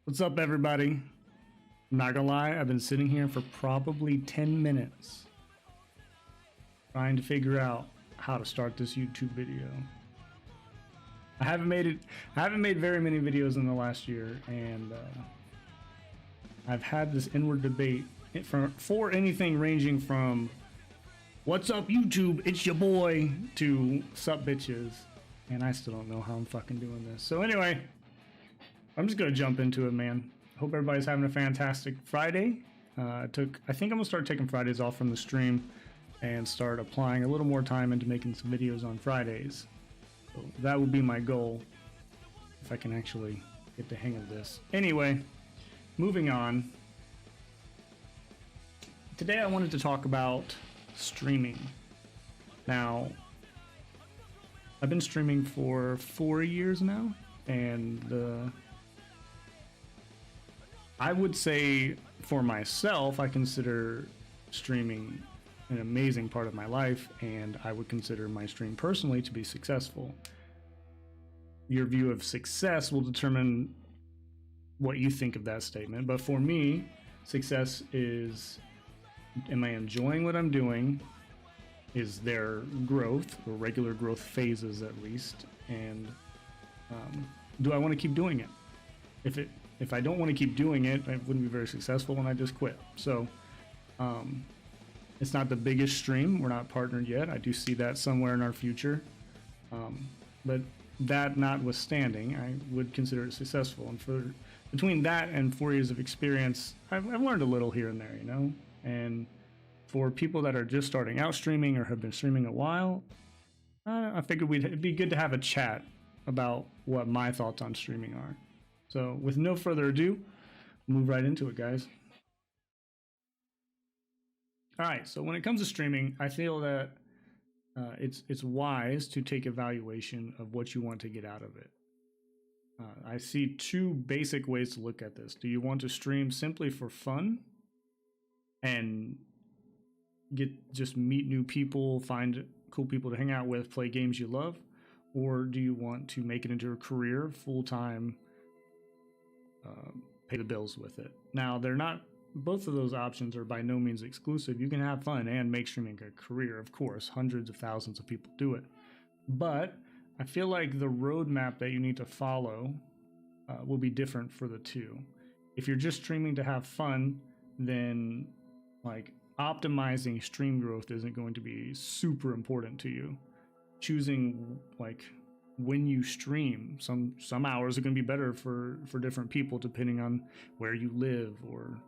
What's up, everybody? I'm not gonna lie, I've been sitting here for probably 10 minutes trying to figure out how to start this YouTube video. I haven't made very many videos in the last year, and I've had this inward debate for anything ranging from "What's up, YouTube? It's your boy" to "Sup, bitches," and I still don't know how I'm fucking doing this. So anyway, I'm just gonna jump into it, man. Hope everybody's having a fantastic Friday. I think I'm gonna start taking Fridays off from the stream and start applying a little more time into making some videos on Fridays. So that would be my goal if I can actually get the hang of this. Anyway, moving on. Today I wanted to talk about streaming. Now, I've been streaming for 4 years now, and I would say for myself, I consider streaming an amazing part of my life, and I would consider my stream personally to be successful. Your view of success will determine what you think of that statement, but for me, success is, am I enjoying what I'm doing? Is there growth, or regular growth phases at least? And do I want to keep doing it? If I don't want to keep doing it, I wouldn't be very successful when I just quit. So it's not the biggest stream. We're not partnered yet. I do see that somewhere in our future. But that notwithstanding, I would consider it successful. And between that and 4 years of experience, I've learned a little here and there, you know? And for people that are just starting out streaming or have been streaming a while, I figured it'd be good to have a chat about what my thoughts on streaming are. So with no further ado, move right into it, guys. All right, so when it comes to streaming, I feel that it's wise to take evaluation of what you want to get out of it. I see two basic ways to look at this. Do you want to stream simply for fun and just meet new people, find cool people to hang out with, play games you love? Or do you want to make it into a career, full-time, pay the bills with it? Now, both of those options are by no means exclusive. You can have fun and make streaming a career, of course. Hundreds of thousands of people do it. But I feel like the roadmap that you need to follow will be different for the two. If you're just streaming to have fun, then like optimizing stream growth isn't going to be super important to you. Choosing like when you stream, some hours are going to be better for different people depending on where you live or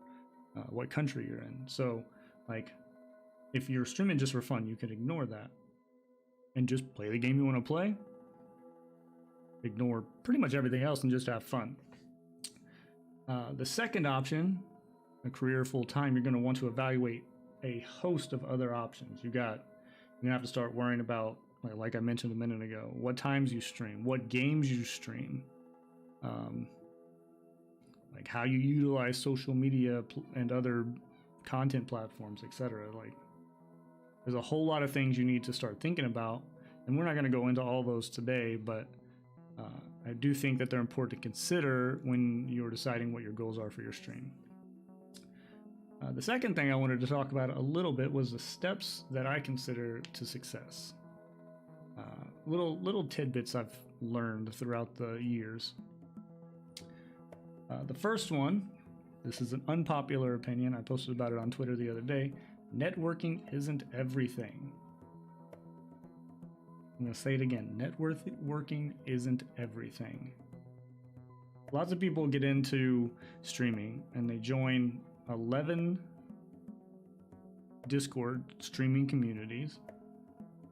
what country you're in. So like if you're streaming just for fun, you can ignore that and just play the game you want to play, ignore pretty much everything else and just have fun. The second option, a career full-time, you're going to want to evaluate a host of other options. You're going to have to start worrying about, like I mentioned a minute ago, what times you stream, what games you stream, like how you utilize social media and other content platforms, etc. Like, there's a whole lot of things you need to start thinking about, and we're not going to go into all those today, but I do think that they're important to consider when you're deciding what your goals are for your stream. The second thing I wanted to talk about a little bit was the steps that I consider to success. Little tidbits I've learned throughout the years. The first one, this is an unpopular opinion. I posted about it on Twitter the other day. Networking isn't everything. I'm going to say it again. Networking isn't everything. Lots of people get into streaming and they join 11 Discord streaming communities,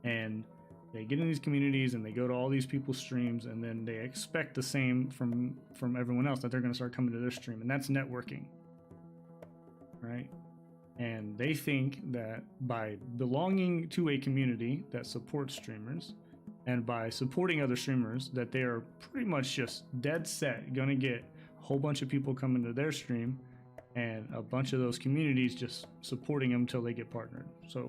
and they get in these communities and they go to all these people's streams, and then they expect the same from everyone else, that they're going to start coming to their stream, and that's networking, right? And they think that by belonging to a community that supports streamers and by supporting other streamers, that they are pretty much just dead set going to get a whole bunch of people coming to their stream and a bunch of those communities just supporting them until they get partnered. So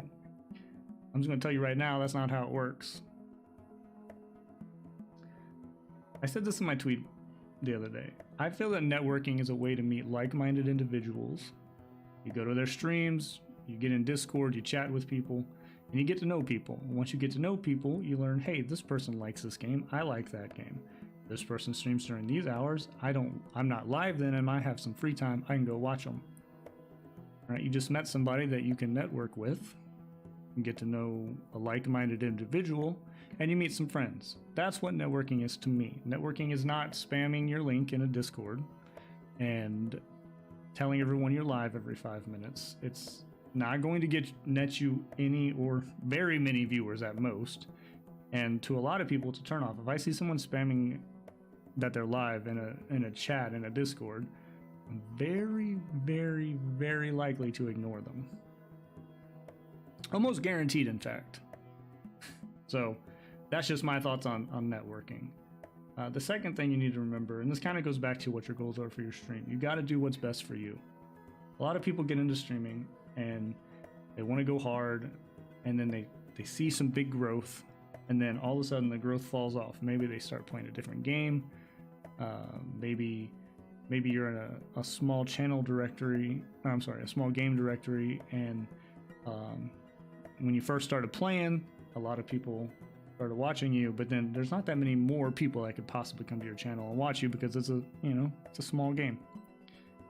I'm just going to tell you right now, that's not how it works. I said this in my tweet the other day. I feel that networking is a way to meet like-minded individuals. You go to their streams, you get in Discord, you chat with people, and you get to know people. And once you get to know people, you learn, hey, this person likes this game, I like that game. This person streams during these hours, I'm not live then, and I have some free time, I can go watch them. All right, you just met somebody that you can network with, and get to know a like-minded individual, and you meet some friends. That's what networking is to me. Networking is not spamming your link in a Discord and telling everyone you're live every 5 minutes. It's not going to net you any or very many viewers at most. And to a lot of people, to turn off. If I see someone spamming that they're live in a chat in a Discord, I'm very, very, very likely to ignore them. Almost guaranteed, in fact. So that's just my thoughts on networking. The second thing you need to remember, and this kind of goes back to what your goals are for your stream, you got to do what's best for you. A lot of people get into streaming and they want to go hard, and then they see some big growth, and then all of a sudden the growth falls off. Maybe they start playing a different game. Maybe you're in a small channel directory. I'm sorry, a small game directory, and when you first started playing, a lot of people started watching you, but then there's not that many more people that could possibly come to your channel and watch you because it's a small game.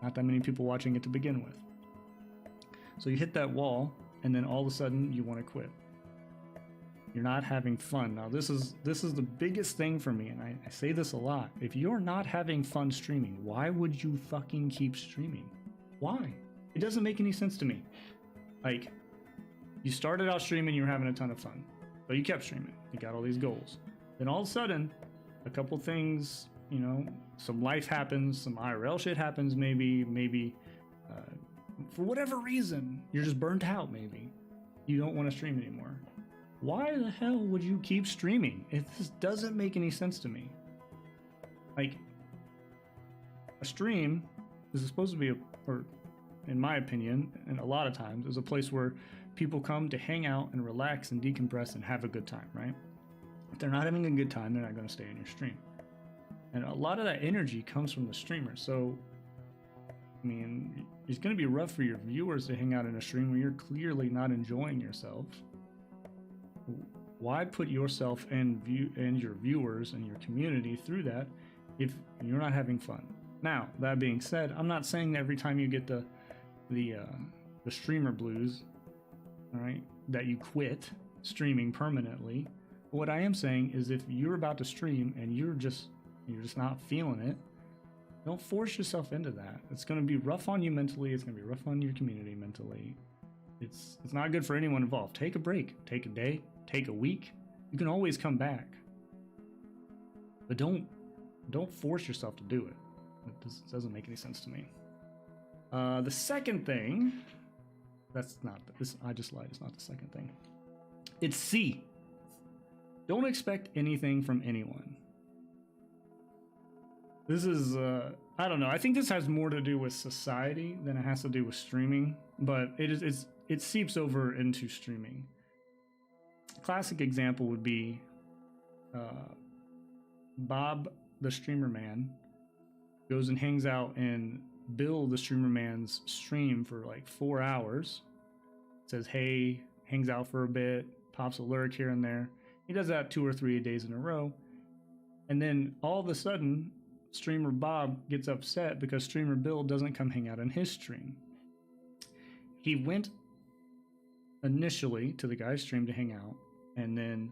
Not that many people watching it to begin with. So you hit that wall, and then all of a sudden you want to quit. You're not having fun. Now this is the biggest thing for me, and I say this a lot. If you're not having fun streaming, why would you fucking keep streaming? Why? It doesn't make any sense to me. Like, you started out streaming, you were having a ton of fun, but you kept streaming. You got all these goals. Then all of a sudden, a couple things, some life happens, some IRL shit happens, maybe for whatever reason, you're just burnt out, maybe. You don't want to stream anymore. Why the hell would you keep streaming? It just doesn't make any sense to me. Like, a stream is supposed to be, or in my opinion, and a lot of times, is a place where people come to hang out and relax and decompress and have a good time, right? If they're not having a good time, they're not going to stay in your stream. And a lot of that energy comes from the streamer. So, I mean, it's going to be rough for your viewers to hang out in a stream where you're clearly not enjoying yourself. Why put yourself and your viewers and your community through that if you're not having fun? Now, that being said, I'm not saying that every time you get the streamer blues, all right, that you quit streaming permanently. What I am saying is, if you're about to stream and you're just not feeling it, don't force yourself into that. It's going to be rough on you mentally. It's going to be rough on your community mentally. It's not good for anyone involved. Take a break. Take a day. Take a week. You can always come back. But don't force yourself to do it. It doesn't make any sense to me. The second thing, I just lied. It's not the second thing. It's C. Don't expect anything from anyone. This is, I don't know. I think this has more to do with society than it has to do with streaming, but it seeps over into streaming. A classic example would be Bob, the streamer man, goes and hangs out in Bill, the streamer man's stream for like 4 hours. Says, hey, hangs out for a bit, pops a lurk here and there. He does that 2 or 3 days in a row. And then all of a sudden, streamer Bob gets upset because streamer Bill doesn't come hang out on his stream. He went initially to the guy's stream to hang out, and then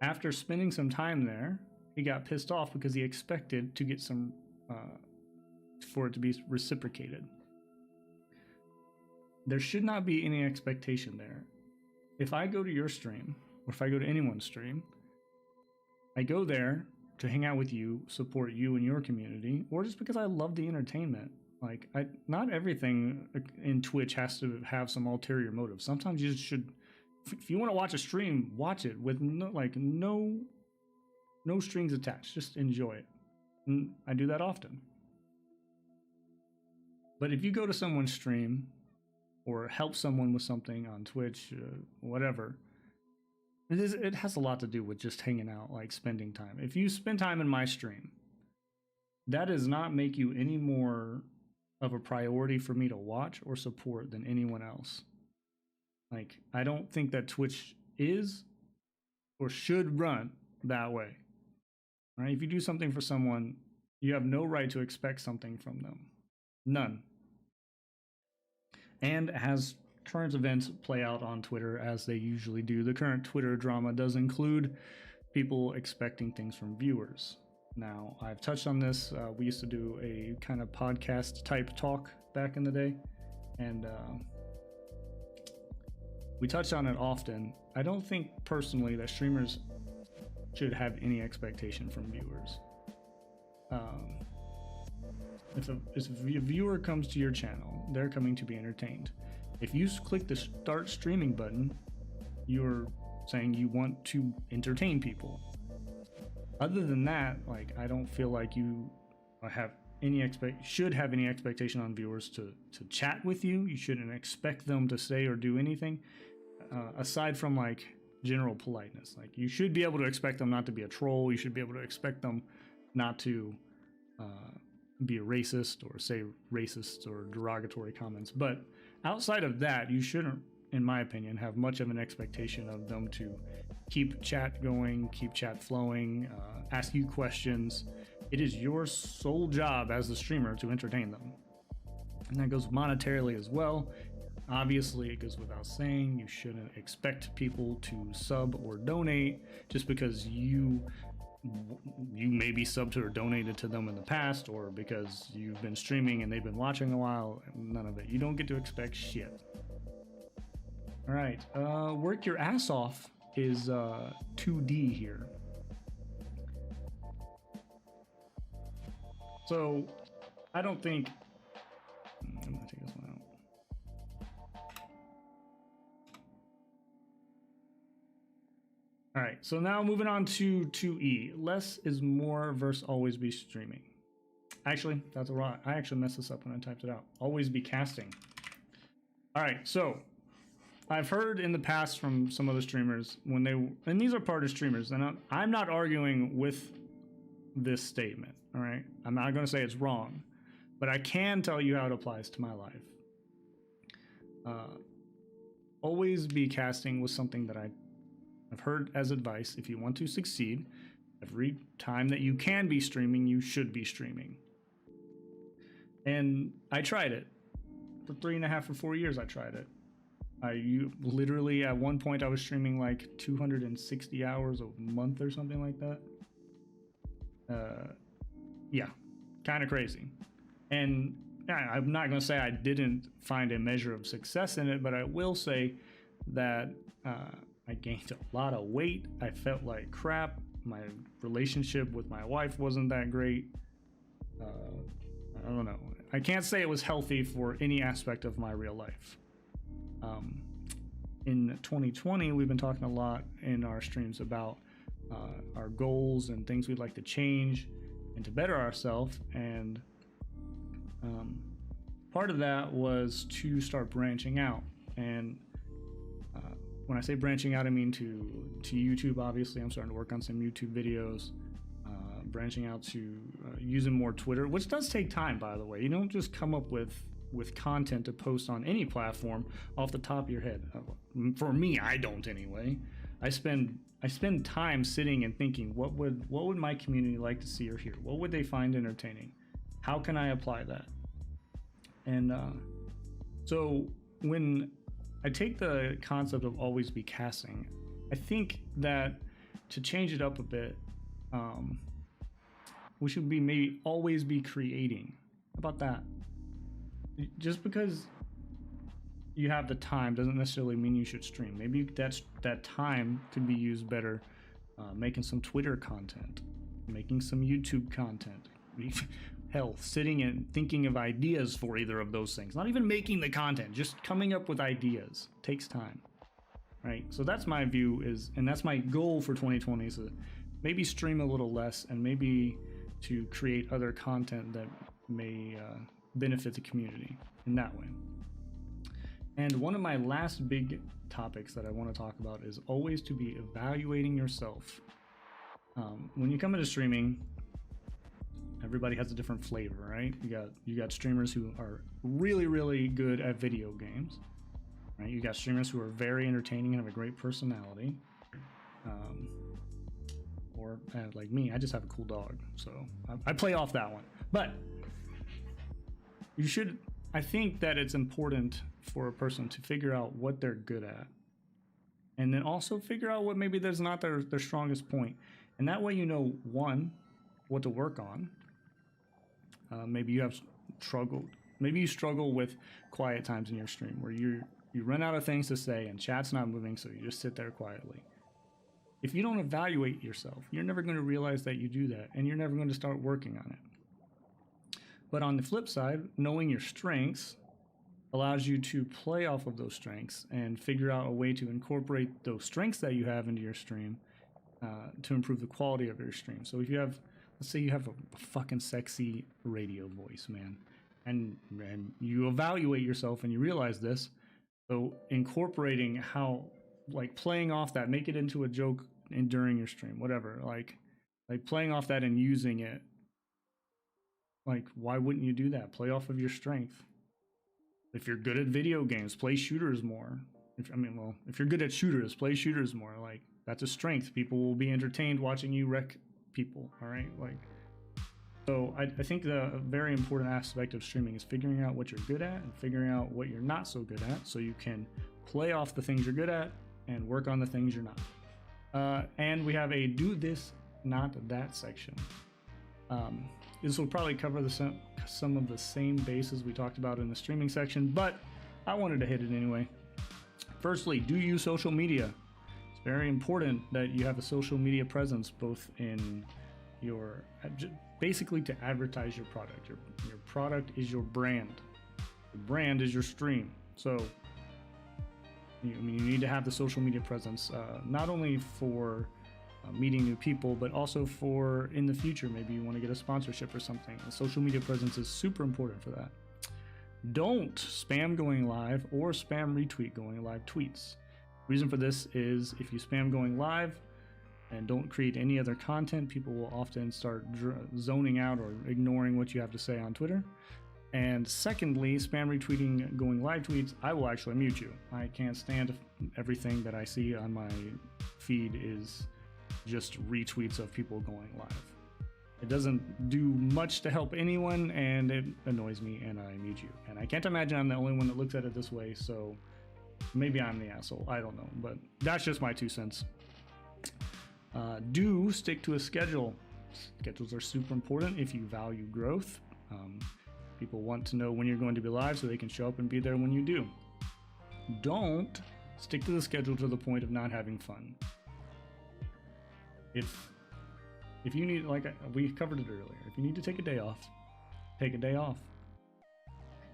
after spending some time there, he got pissed off because he expected to get some for it to be reciprocated. There should not be any expectation there. If I go to your stream, or if I go to anyone's stream, I go there to hang out with you, support you and your community, or just because I love the entertainment. Like, not everything in Twitch has to have some ulterior motive. Sometimes you should, if you want to watch a stream, watch it with no strings attached. Just enjoy it. And I do that often. But if you go to someone's stream or help someone with something on Twitch, whatever, it has a lot to do with just hanging out, like spending time. If you spend time in my stream, that does not make you any more of a priority for me to watch or support than anyone else. Like, I don't think that Twitch is or should run that way. Right? If you do something for someone, you have no right to expect something from them. None. And as current events play out on Twitter, as they usually do, the current Twitter drama does include people expecting things from viewers. Now, I've touched on this. We used to do a kind of podcast type talk back in the day, and we touched on it often. I don't think personally that streamers should have any expectation from viewers. If a viewer comes to your channel, they're coming to be entertained. If you click the start streaming button, you're saying you want to entertain people. Other than that, like, I don't feel like you should have any expectation on viewers to chat with you. You shouldn't expect them to say or do anything aside from like general politeness. Like, you should be able to expect them not to be a troll. You should be able to expect them not to be a racist or say racist or derogatory comments. But outside of that, you shouldn't, in my opinion, have much of an expectation of them to keep chat going, keep chat flowing, ask you questions. It is your sole job as the streamer to entertain them. And that goes monetarily as well. Obviously, it goes without saying, you shouldn't expect people to sub or donate just because you maybe subbed or donated to them in the past, or because you've been streaming and they've been watching a while. None of it. You don't get to expect shit. All right, work your ass off is 2D here. So I don't think I'm gonna take this one out. All right, so now moving on to 2E. Less is more versus always be streaming. Actually, that's a lot. I actually messed this up when I typed it out. Always be casting. All right, so I've heard in the past from some other streamers and these are part of streamers, and I'm not arguing with this statement. All right, I'm not going to say it's wrong, but I can tell you how it applies to my life. Always be casting was something that I've heard as advice. If you want to succeed, every time that you can be streaming, you should be streaming. And I tried it for 3.5 or 4 years. I tried it. You literally at one point I was streaming like 260 hours a month or something like that. Yeah, kind of crazy. And I'm not going to say I didn't find a measure of success in it, but I will say that I gained a lot of weight. I felt like crap. My relationship with my wife wasn't that great. I don't know. I can't say it was healthy for any aspect of my real life. In 2020, we've been talking a lot in our streams about our goals and things we'd like to change and to better ourselves. And part of that was to start branching out. And when I say branching out, I mean to YouTube. Obviously, I'm starting to work on some YouTube videos, branching out to using more Twitter, which does take time, by the way. You don't just come up with content to post on any platform off the top of your head. For me, I don't anyway. I spend time sitting and thinking, what would my community like to see or hear? What would they find entertaining? How can I apply that? And so when I take the concept of always be casting, I think that to change it up a bit, we should be maybe always be creating. How about that? Just because you have the time doesn't necessarily mean you should stream. Maybe that time could be used better making some Twitter content, making some YouTube content. Hell, sitting and thinking of ideas for either of those things. Not even making the content, just coming up with ideas takes time, right? So that's my view and that's my goal for 2020 is to maybe stream a little less and maybe to create other content that may benefit the community in that way. And one of my last big topics that I want to talk about is always to be evaluating yourself. When you come into streaming, Everybody has a different flavor, right? You got streamers who are really good at video games, right? You got streamers who are very entertaining and have a great personality, or like me, I just have a cool dog, so I play off that one. But I think that it's important for a person to figure out what they're good at, and then also figure out what maybe there's not their strongest point, and that way you know, one, what to work on. Maybe you struggle with quiet times in your stream where you run out of things to say and chat's not moving, so you just sit there quietly. If you don't evaluate yourself, you're never going to realize that you do that, and you're never going to start working on it. But on the flip side, knowing your strengths allows you to play off of those strengths and figure out a way to incorporate those strengths that you have into your stream to improve the quality of your stream. So if you have, let's say you have a fucking sexy radio voice, man, and you evaluate yourself and you realize this, so incorporating how, like, playing off that, make it into a joke during your stream, whatever, like playing off that and using it. Like, why wouldn't you do that? Play off of your strength. If you're good at video games, play shooters more. If you're good at shooters, play shooters more. Like, that's a strength. People will be entertained watching you wreck people, all right? Like, so I think the very important aspect of streaming is figuring out what you're good at and figuring out what you're not so good at, so you can play off the things you're good at and work on the things you're not. And we have a do this, not that section. This will probably cover some of the same bases we talked about in the streaming section, but I wanted to hit it anyway. Firstly, do use social media. It's very important that you have a social media presence, both in your, basically to advertise your product. Your product is your brand. The brand is your stream. So you need to have the social media presence, not only for meeting new people, but also for in the future, maybe you want to get a sponsorship or something. The social media presence is super important for that. Don't spam going live or spam retweet going live tweets. Reason for this is if you spam going live and don't create any other content, people will often start zoning out or ignoring what you have to say on Twitter. And secondly, spam retweeting going live tweets, I will actually mute you. I can't stand everything that I see on my feed is just retweets of people going live. It doesn't do much to help anyone, and it annoys me, and I mute you. And I can't imagine I'm the only one that looks at it this way, so maybe I'm the asshole. I don't know, but that's just my 2 cents. Do stick to a schedule. Schedules are super important if you value growth. People want to know when you're going to be live so they can show up and be there when you do. Don't stick to the schedule to the point of not having fun. If you need, like we covered it earlier, if you need to take a day off, take a day off.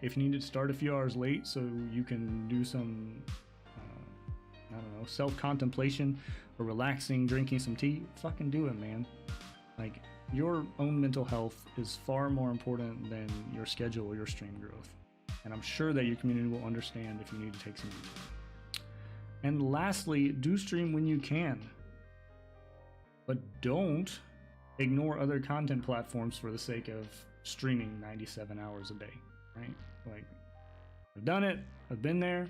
If you need to start a few hours late so you can do some, I don't know, self-contemplation or relaxing, drinking some tea, fucking do it, man. Like, your own mental health is far more important than your schedule or your stream growth. And I'm sure that your community will understand if you need to take some time. And lastly, do stream when you can. But don't ignore other content platforms for the sake of streaming 97 hours a day, right? Like, I've done it, I've been there,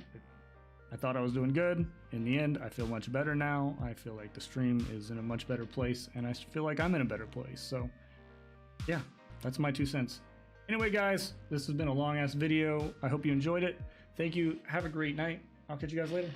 I thought I was doing good. In the end, I feel much better now. I feel like the stream is in a much better place, and I feel like I'm in a better place. So yeah, that's my 2 cents. Anyway, guys, this has been a long ass video. I hope you enjoyed it. Thank you. Have a great night. I'll catch you guys later.